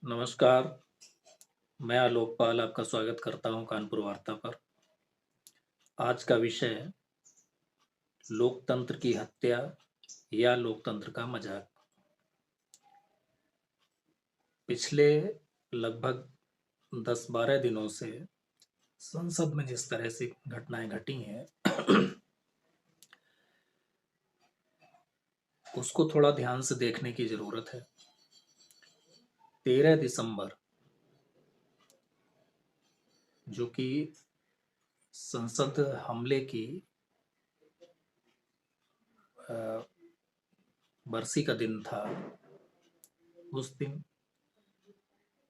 नमस्कार, मैं आलोक पाल आपका स्वागत करता हूं कानपुर वार्ता पर। आज का विषय है लोकतंत्र की हत्या या लोकतंत्र का मजाक। पिछले लगभग 10-12 दिनों से संसद में जिस तरह से घटनाएं घटी हैं उसको थोड़ा ध्यान से देखने की जरूरत है। 13 दिसंबर, जो कि संसद हमले की अ, बरसी का दिन था, उस दिन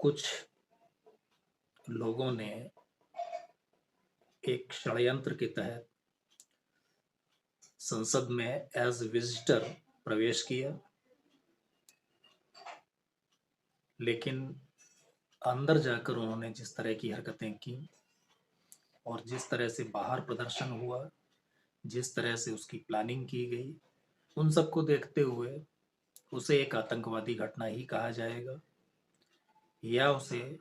कुछ लोगों ने एक षड्यंत्र के तहत संसद में एज विजिटर प्रवेश किया, लेकिन अंदर जाकर उन्होंने जिस तरह की हरकतें की और जिस तरह से बाहर प्रदर्शन हुआ, जिस तरह से उसकी प्लानिंग की गई, उन सबको देखते हुए उसे एक आतंकवादी घटना ही कहा जाएगा या उसे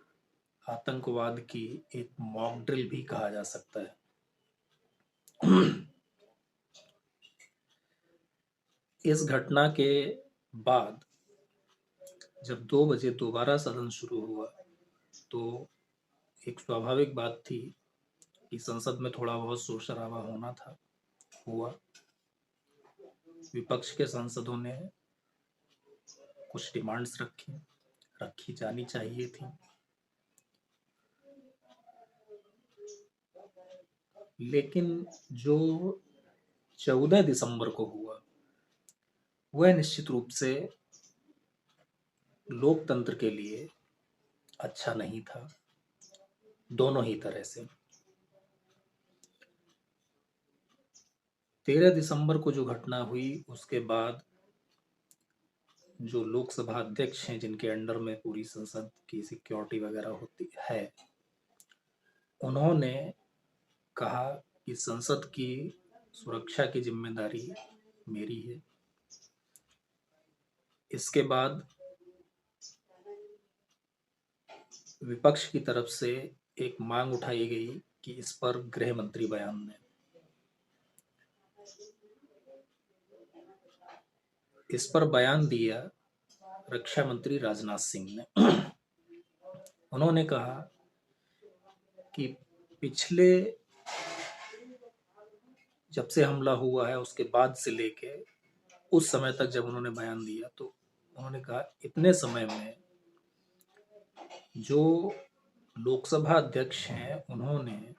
आतंकवाद की एक मॉक ड्रिल भी कहा जा सकता है। इस घटना के बाद जब 2 बजे दोबारा सदन शुरू हुआ तो एक स्वाभाविक बात थी कि संसद में थोड़ा बहुत शोर शराबा होना था, हुआ। विपक्ष के सांसदों ने कुछ डिमांड्स रखी जानी चाहिए थी, लेकिन जो 14 दिसंबर को हुआ वह निश्चित रूप से लोकतंत्र के लिए अच्छा नहीं था, दोनों ही तरह से। 13 दिसंबर को जो घटना हुई उसके बाद जो लोकसभा अध्यक्ष हैं, जिनके अंडर में पूरी संसद की सिक्योरिटी वगैरह होती है, उन्होंने कहा कि संसद की सुरक्षा की जिम्मेदारी मेरी है। इसके बाद विपक्ष की तरफ से एक मांग उठाई गई कि इस पर गृह मंत्री बयान दें। इस पर बयान दिया रक्षा मंत्री राजनाथ सिंह ने। उन्होंने कहा कि पिछले जब से हमला हुआ है उसके बाद से लेके उस समय तक जब उन्होंने बयान दिया तो उन्होंने कहा इतने समय में जो लोकसभा अध्यक्ष हैं उन्होंने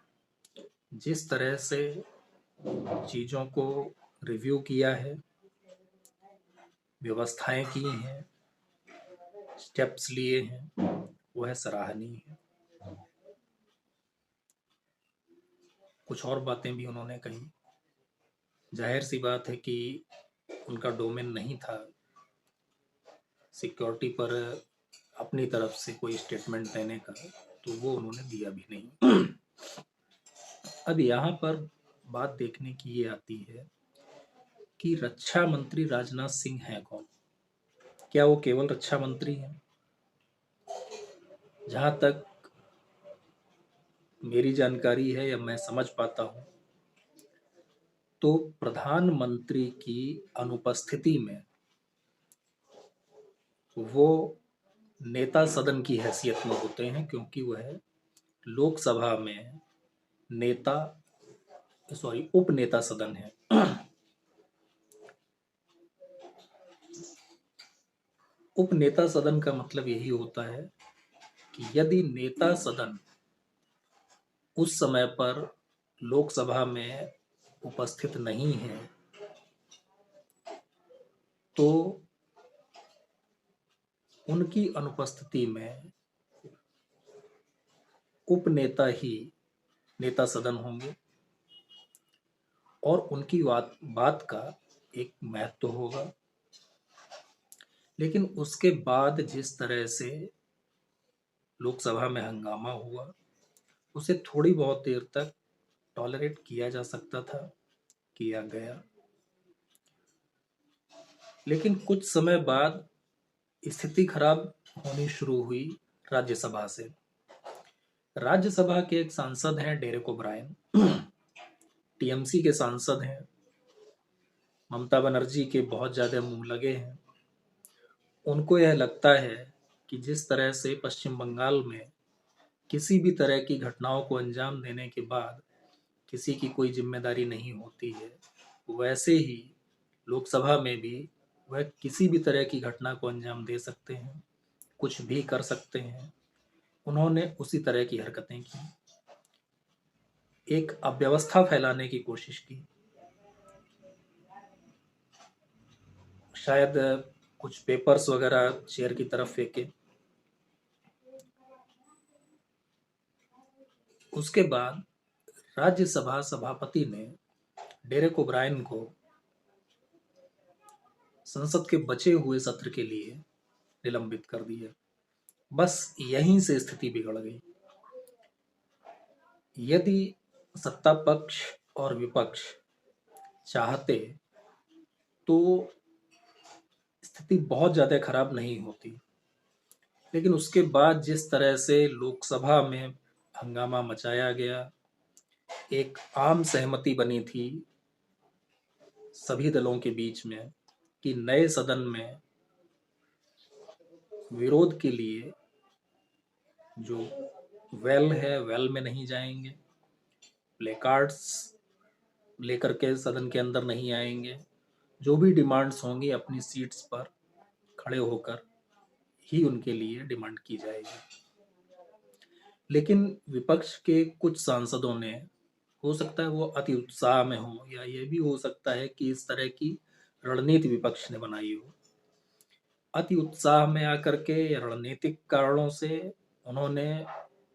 जिस तरह से चीज़ों को रिव्यू किया है, व्यवस्थाएं की हैं, स्टेप्स लिए हैं, वह सराहनीय है। कुछ और बातें भी उन्होंने कही। जाहिर सी बात है कि उनका डोमेन नहीं था सिक्योरिटी पर अपनी तरफ से कोई स्टेटमेंट देने का, तो वो उन्होंने दिया भी नहीं। अब यहाँ पर बात देखने की ये आती है कि रक्षा मंत्री राजनाथ सिंह हैं कौन? क्या वो केवल रक्षा मंत्री हैं? जहाँ तक मेरी जानकारी है या मैं समझ पाता हूँ तो प्रधानमंत्री की अनुपस्थिति में वो नेता सदन की हैसियत में होते हैं, क्योंकि वह लोकसभा में नेता उपनेता सदन है। उपनेता सदन का मतलब यही होता है कि यदि नेता सदन उस समय पर लोकसभा में उपस्थित नहीं है तो उनकी अनुपस्थिति में उपनेता ही नेता सदन होंगे और उनकी बात का एक महत्व होगा। लेकिन उसके बाद जिस तरह से लोकसभा में हंगामा हुआ उसे थोड़ी बहुत देर तक टॉलरेट किया जा सकता था, किया गया, लेकिन कुछ समय बाद स्थिति खराब होनी शुरू हुई राज्यसभा से। राज्यसभा के एक सांसद हैं डेरेक ओब्रायन, टीएमसी के सांसद हैं, ममता बनर्जी के बहुत ज़्यादा मुंह लगे हैं। उनको यह लगता है कि जिस तरह से पश्चिम बंगाल में किसी भी तरह की घटनाओं को अंजाम देने के बाद किसी की कोई जिम्मेदारी नहीं होती है, वैसे ही लोकसभा में भी वह किसी भी तरह की घटना को अंजाम दे सकते हैं, कुछ भी कर सकते हैं। उन्होंने उसी तरह की हरकतें की, एक अव्यवस्था फैलाने की कोशिश की। शायद कुछ पेपर्स वगैरह चेयर की तरफ फेंके। उसके बाद राज्यसभा सभापति ने डेरेक ओब्रायन को संसद के बचे हुए सत्र के लिए निलंबित कर दिया। बस यहीं से स्थिति बिगड़ गई। यदि सत्ता पक्ष और विपक्ष चाहते तो स्थिति बहुत ज़्यादा खराब नहीं होती, लेकिन उसके बाद जिस तरह से लोकसभा में हंगामा मचाया गया, एक आम सहमति बनी थी सभी दलों के बीच में कि नए सदन में विरोध के लिए जो वेल है वेल में नहीं जाएंगे, प्लेकार्ड्स लेकर के सदन के अंदर नहीं आएंगे, जो भी डिमांड्स होंगी अपनी सीट्स पर खड़े होकर ही उनके लिए डिमांड की जाएगी। लेकिन विपक्ष के कुछ सांसदों ने, हो सकता है वो अति उत्साह में हो, या ये भी हो सकता है कि इस तरह की रणनीति विपक्ष ने बनाई हो, अति उत्साह में आकर के रणनीतिक कारणों से उन्होंने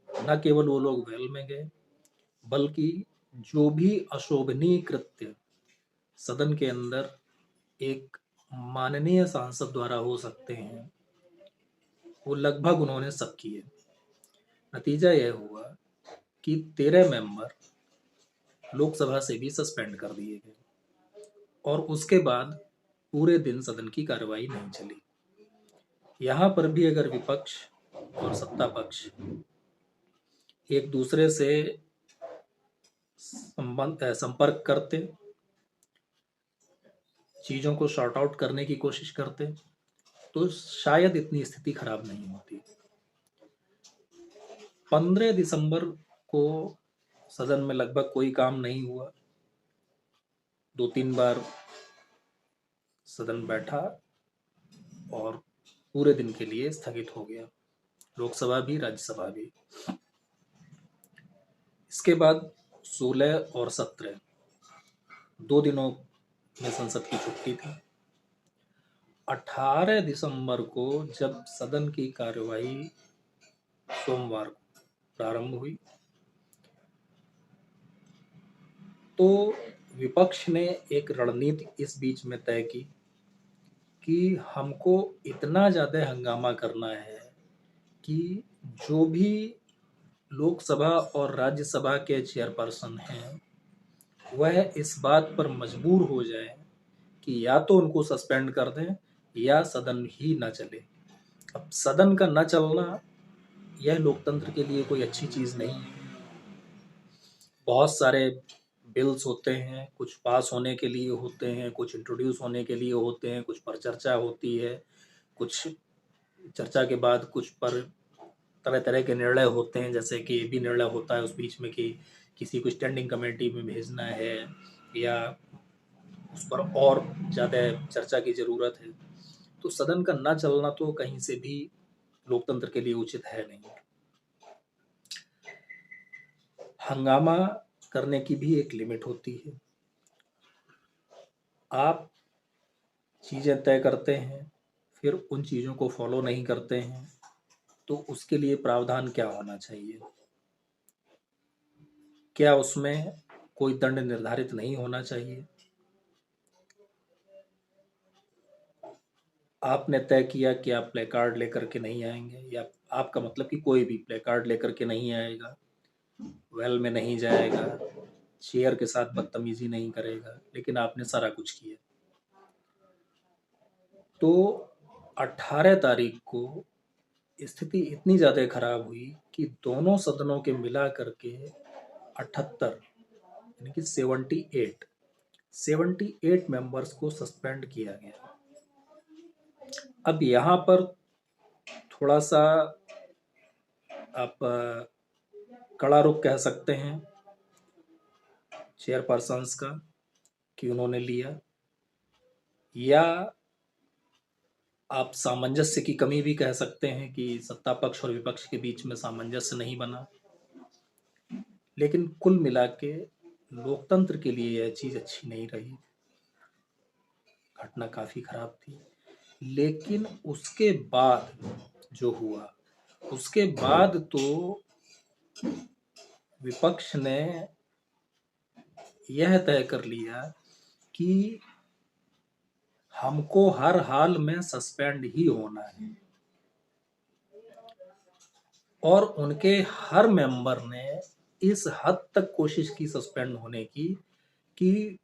न केवल वो लोग वेल में गए, बल्कि जो भी अशोभनीय कृत्य सदन के अंदर एक माननीय सांसद द्वारा हो सकते हैं, वो लगभग उन्होंने सब किए। नतीजा यह हुआ कि 13 मेंबर लोकसभा से भी सस्पेंड कर दिए गए और उसके बाद पूरे दिन सदन की कार्रवाई नहीं चली। यहाँ पर भी अगर विपक्ष और सत्ता पक्ष एक दूसरे से संपर्क करते, चीज़ों को शॉर्ट आउट करने की कोशिश करते, तो शायद इतनी स्थिति खराब नहीं होती। 15 दिसंबर को सदन में लगभग कोई काम नहीं हुआ। 2-3 बार सदन बैठा और पूरे दिन के लिए स्थगित हो गया, लोकसभा भी राज्यसभा भी। इसके बाद 16 और 17 2 दिनों में संसद की छुट्टी थी। 18 दिसंबर को जब सदन की कार्यवाही सोमवार को प्रारंभ हुई, तो विपक्ष ने एक रणनीति इस बीच में तय की कि हमको इतना ज़्यादा हंगामा करना है कि जो भी लोकसभा और राज्यसभा के चेयरपर्सन हैं, वह इस बात पर मजबूर हो जाए कि या तो उनको सस्पेंड कर दें या सदन ही ना चले। अब सदन का न चलना यह लोकतंत्र के लिए कोई अच्छी चीज़ नहीं है। बहुत सारे बिल्स होते हैं, कुछ पास होने के लिए होते हैं, कुछ इंट्रोड्यूस होने के लिए होते हैं, कुछ पर चर्चा होती है, कुछ चर्चा के बाद कुछ पर तरह तरह के निर्णय होते हैं। जैसे कि ये भी निर्णय होता है उस बीच में कि किसी को स्टैंडिंग कमेटी में भेजना है या उस पर और ज़्यादा चर्चा की ज़रूरत है। तो सदन का ना चलना तो कहीं से भी लोकतंत्र के लिए उचित है नहीं। हंगामा करने की भी एक लिमिट होती है। आप चीज़ें तय करते हैं, फिर उन चीज़ों को फॉलो नहीं करते हैं, तो उसके लिए प्रावधान क्या होना चाहिए? क्या उसमें कोई दंड निर्धारित नहीं होना चाहिए? आपने तय किया कि आप प्ले कार्ड लेकर के नहीं आएंगे, या आपका मतलब कि कोई भी प्ले कार्ड लेकर के नहीं आएगा, वेल में नहीं जाएगा, चेयर के साथ बदतमीजी नहीं करेगा, लेकिन आपने सारा कुछ किया। तो 18 तारीख को स्थिति इतनी ज़्यादा खराब हुई कि दोनों सदनों के मिला करके 78 यानी कि 78 मेंबर्स को सस्पेंड किया गया। अब यहाँ पर थोड़ा सा आप कड़ा रुख कह सकते हैं चेयरपर्सन्स का कि उन्होंने लिया, या आप सामंजस्य की कमी भी कह सकते हैं कि सत्ता पक्ष और विपक्ष के बीच में सामंजस्य नहीं बना। लेकिन कुल मिला के लोकतंत्र के लिए यह चीज़ अच्छी नहीं रही, घटना काफ़ी खराब थी। लेकिन उसके बाद जो हुआ, उसके बाद तो विपक्ष ने यह तय कर लिया कि हमको हर हाल में सस्पेंड ही होना है, और उनके हर मेंबर ने इस हद तक कोशिश की सस्पेंड होने की कि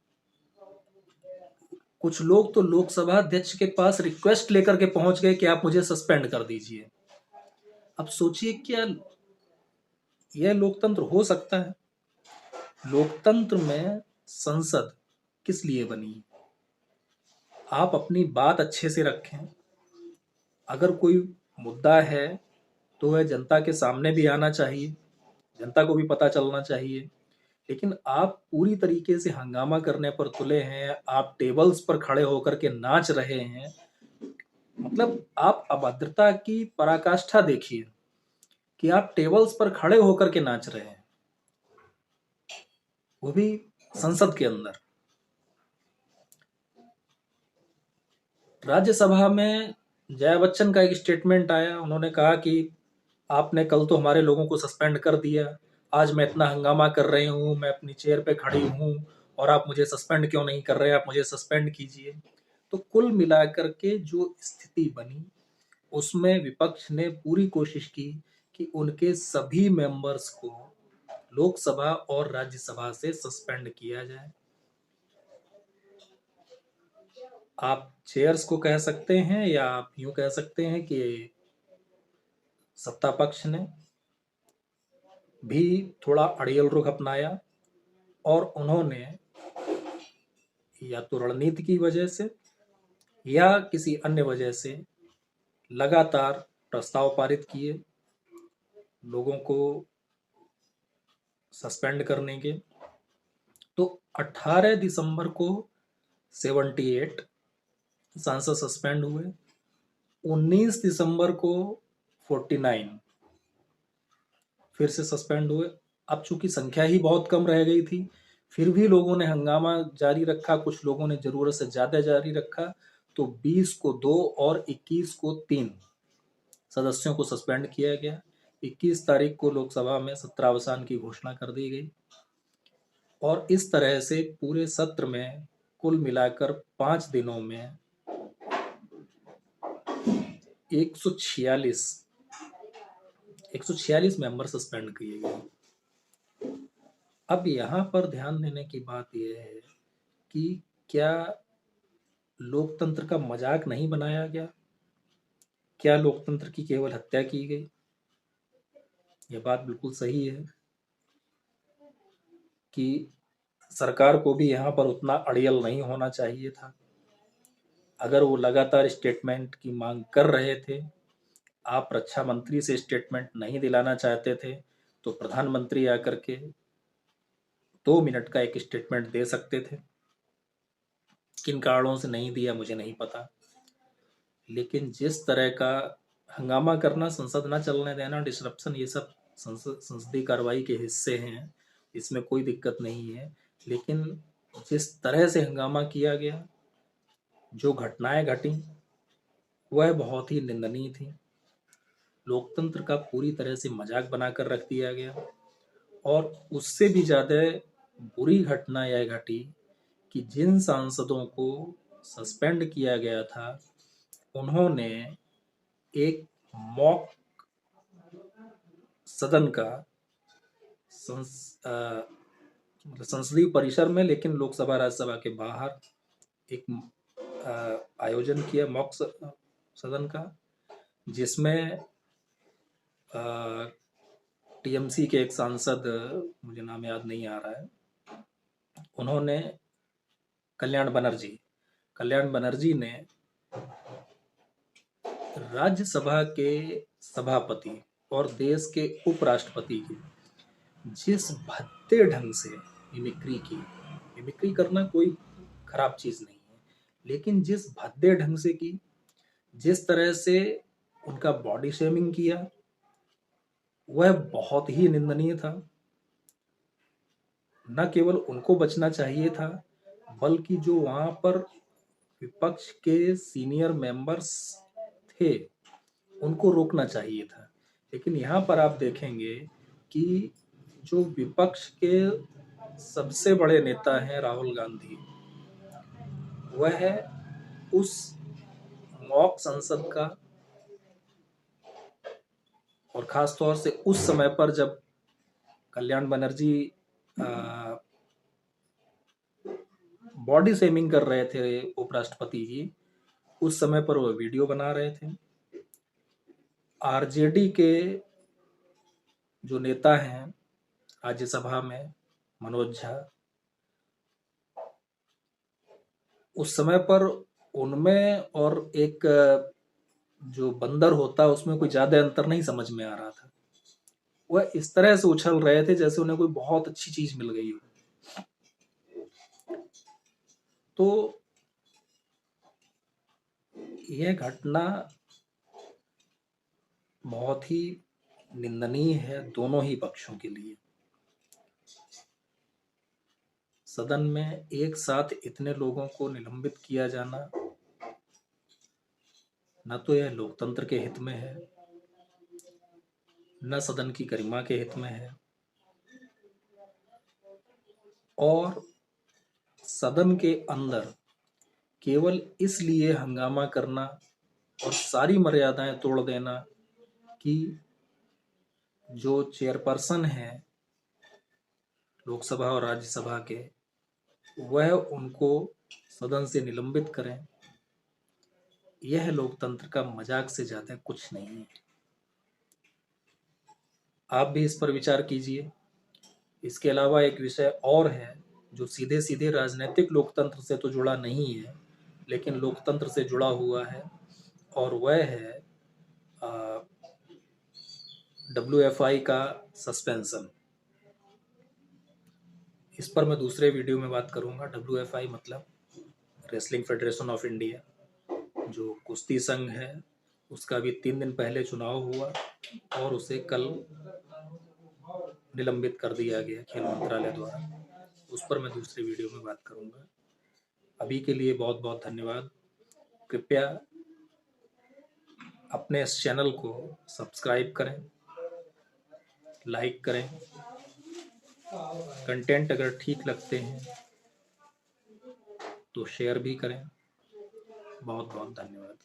कुछ लोग तो लोकसभा अध्यक्ष के पास रिक्वेस्ट लेकर के पहुंच गए कि आप मुझे सस्पेंड कर दीजिए। अब सोचिए, क्या यह लोकतंत्र हो सकता है? लोकतंत्र में संसद किस लिए बनी? आप अपनी बात अच्छे से रखें, अगर कोई मुद्दा है तो वह जनता के सामने भी आना चाहिए, जनता को भी पता चलना चाहिए। लेकिन आप पूरी तरीके से हंगामा करने पर तुले हैं, आप टेबल्स पर खड़े होकर के नाच रहे हैं, मतलब आप अभद्रता की पराकाष्ठा देखिए कि आप टेबल्स पर खड़े होकर के नाच रहे हैं, वो भी संसद के अंदर। राज्यसभा में जया बच्चन का एक स्टेटमेंट आया, उन्होंने कहा कि आपने कल तो हमारे लोगों को सस्पेंड कर दिया, आज मैं इतना हंगामा कर रही हूँ, मैं अपनी चेयर पे खड़ी हूँ और आप मुझे सस्पेंड क्यों नहीं कर रहे, आप मुझे सस्पेंड कीजिए। तो कुल मिलाकर के जो स्थिति बनी उसमें विपक्ष ने पूरी कोशिश की कि उनके सभी मेंबर्स को लोकसभा और राज्यसभा से सस्पेंड किया जाए। आप चेयर्स को कह सकते हैं या आप यूं कह सकते हैं कि सत्ता पक्ष ने भी थोड़ा अड़ियल रुख अपनाया, और उन्होंने या तो रणनीति की वजह से या किसी अन्य वजह से लगातार प्रस्ताव पारित किए लोगों को सस्पेंड करने के। तो 18 दिसंबर को 78 सांसद सस्पेंड हुए, 19 दिसंबर को 49 फिर से सस्पेंड हुए। अब चूंकि संख्या ही बहुत कम रह गई थी, फिर भी लोगों ने हंगामा जारी रखा, कुछ लोगों ने जरूरत से ज्यादा जारी रखा, तो 20 को 2 और 21 को 3 सदस्यों को सस्पेंड किया गया। 21 तारीख को लोकसभा में सत्रावसान की घोषणा कर दी गई, और इस तरह से पूरे सत्र में कुल मिलाकर 5 दिनों में 146 मेंबर सस्पेंड किए गए। अब यहाँ पर ध्यान देने की बात यह है कि क्या लोकतंत्र का मजाक नहीं बनाया गया? क्या लोकतंत्र की केवल हत्या की गई? यह बात बिल्कुल सही है कि सरकार को भी यहाँ पर उतना अड़ियल नहीं होना चाहिए था। अगर वो लगातार स्टेटमेंट की मांग कर रहे थे, आप रक्षा मंत्री से स्टेटमेंट नहीं दिलाना चाहते थे, तो प्रधानमंत्री आकर के 2 मिनट का एक स्टेटमेंट दे सकते थे। किन कारणों से नहीं दिया मुझे नहीं पता, लेकिन जिस तरह का हंगामा करना, संसद ना चलने देना, डिसरप्शन, ये सब संसदीय कार्रवाई के हिस्से हैं, इसमें कोई दिक्कत नहीं है। लेकिन जिस तरह से हंगामा किया गया, जो घटनाएं घटी, वह बहुत ही निंदनीय थी। लोकतंत्र का पूरी तरह से मजाक बनाकर रख दिया गया, और उससे भी ज़्यादा बुरी घटना यह घटी कि जिन सांसदों को सस्पेंड किया गया था, उन्होंने एक मॉक सदन का संसदीय परिसर में, लेकिन लोकसभा राज्यसभा के बाहर एक आयोजन किया, सदन का, जिसमें टीएमसी के एक सांसद, मुझे नाम याद नहीं आ रहा है, उन्होंने कल्याण बनर्जी ने राज्यसभा के सभापति और देश के उपराष्ट्रपति की जिस भद्दे ढंग से मिमिक्री करना कोई खराब चीज नहीं है, लेकिन जिस भद्दे ढंग से की, जिस तरह से उनका बॉडी शेमिंग किया, वह बहुत ही निंदनीय था। न केवल उनको बचना चाहिए था, बल्कि जो वहां पर विपक्ष के सीनियर मेंबर्स थे उनको रोकना चाहिए था। लेकिन यहाँ पर आप देखेंगे कि जो विपक्ष के सबसे बड़े नेता हैं राहुल गांधी, वह उस मॉक संसद का, और खास तौर से उस समय पर जब कल्याण बनर्जी बॉडी शेमिंग कर रहे थे उपराष्ट्रपति की, उस समय पर वह वीडियो बना रहे थे। आरजेडी के जो नेता हैं राज्यसभा में, मनोज झा, उस समय पर उनमें और एक जो बंदर होता है उसमें कोई ज्यादा अंतर नहीं समझ में आ रहा था। वह इस तरह से उछल रहे थे जैसे उन्हें कोई बहुत अच्छी चीज मिल गई हो। तो यह घटना बहुत ही निंदनीय है दोनों ही पक्षों के लिए। सदन में एक साथ इतने लोगों को निलंबित किया जाना, न तो यह लोकतंत्र के हित में है, न सदन की गरिमा के हित में है, और सदन के अंदर केवल इसलिए हंगामा करना और सारी मर्यादाएं तोड़ देना कि जो चेयरपर्सन है लोकसभा और राज्यसभा के, वह उनको सदन से निलंबित करें, यह लोकतंत्र का मजाक से ज्यादा कुछ नहीं है। आप भी इस पर विचार कीजिए। इसके अलावा एक विषय और है जो सीधे सीधे राजनीतिक लोकतंत्र से तो जुड़ा नहीं है, लेकिन लोकतंत्र से जुड़ा हुआ है, और वह है WFI का सस्पेंशन। इस पर मैं दूसरे वीडियो में बात करूंगा। WFI मतलब रेसलिंग फेडरेशन ऑफ इंडिया, जो कुश्ती संघ है, उसका भी 3 दिन पहले चुनाव हुआ और उसे कल निलंबित कर दिया गया खेल मंत्रालय द्वारा। उस पर मैं दूसरे वीडियो में बात करूंगा। अभी के लिए बहुत बहुत धन्यवाद। कृपया अपने इस चैनल को सब्सक्राइब करें, लाइक करें, कंटेंट अगर ठीक लगते हैं तो शेयर भी करें। बहुत बहुत धन्यवाद।